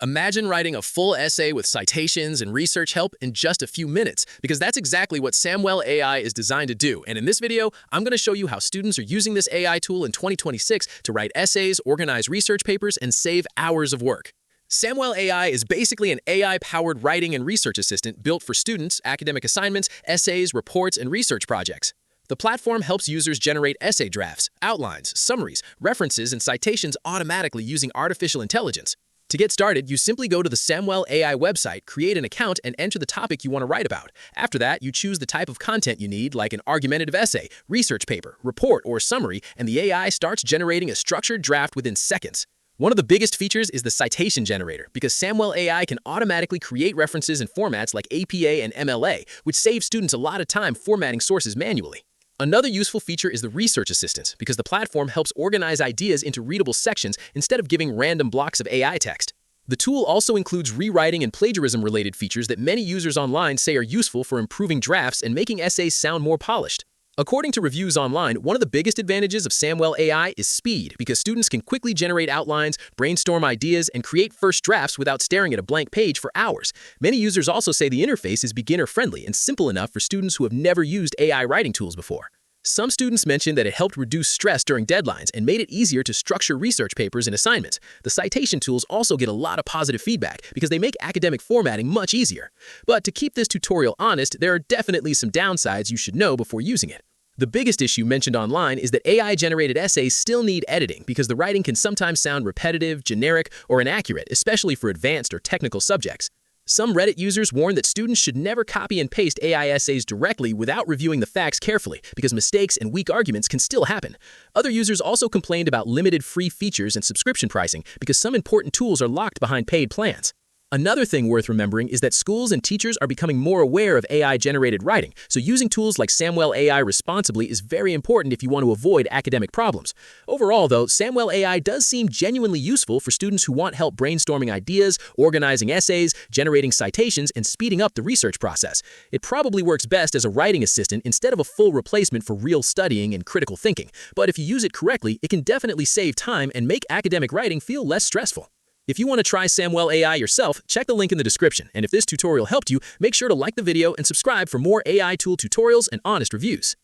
Imagine writing a full essay with citations and research help in just a few minutes, because that's exactly what Samwell AI is designed to do. And in this video, I'm going to show you how students are using this AI tool in 2026 to write essays, organize research papers, and save hours of work. Samwell AI is basically an AI-powered writing and research assistant built for students, academic assignments, essays, reports, and research projects. The platform helps users generate essay drafts, outlines, summaries, references, and citations automatically using artificial intelligence. To get started, you simply go to the Samwell AI website, create an account, and enter the topic you want to write about. After that, you choose the type of content you need, like an argumentative essay, research paper, report, or summary, and the AI starts generating a structured draft within seconds. One of the biggest features is the citation generator, because Samwell AI can automatically create references in formats like APA and MLA, which saves students a lot of time formatting sources manually. Another useful feature is the research assistant, because the platform helps organize ideas into readable sections instead of giving random blocks of AI text. The tool also includes rewriting and plagiarism-related features that many users online say are useful for improving drafts and making essays sound more polished. According to reviews online, one of the biggest advantages of Samwell AI is speed, because students can quickly generate outlines, brainstorm ideas, and create first drafts without staring at a blank page for hours. Many users also say the interface is beginner-friendly and simple enough for students who have never used AI writing tools before. Some students mentioned that it helped reduce stress during deadlines and made it easier to structure research papers and assignments. The citation tools also get a lot of positive feedback because they make academic formatting much easier. But to keep this tutorial honest, there are definitely some downsides you should know before using it. The biggest issue mentioned online is that AI-generated essays still need editing because the writing can sometimes sound repetitive, generic, or inaccurate, especially for advanced or technical subjects. Some Reddit users warn that students should never copy and paste AI essays directly without reviewing the facts carefully, because mistakes and weak arguments can still happen. Other users also complained about limited free features and subscription pricing because some important tools are locked behind paid plans. Another thing worth remembering is that schools and teachers are becoming more aware of AI-generated writing, so using tools like Samwell AI responsibly is very important if you want to avoid academic problems. Overall, though, Samwell AI does seem genuinely useful for students who want help brainstorming ideas, organizing essays, generating citations, and speeding up the research process. It probably works best as a writing assistant instead of a full replacement for real studying and critical thinking, but if you use it correctly, it can definitely save time and make academic writing feel less stressful. If you want to try Samwell AI yourself, check the link in the description. And if this tutorial helped you, make sure to like the video and subscribe for more AI tool tutorials and honest reviews.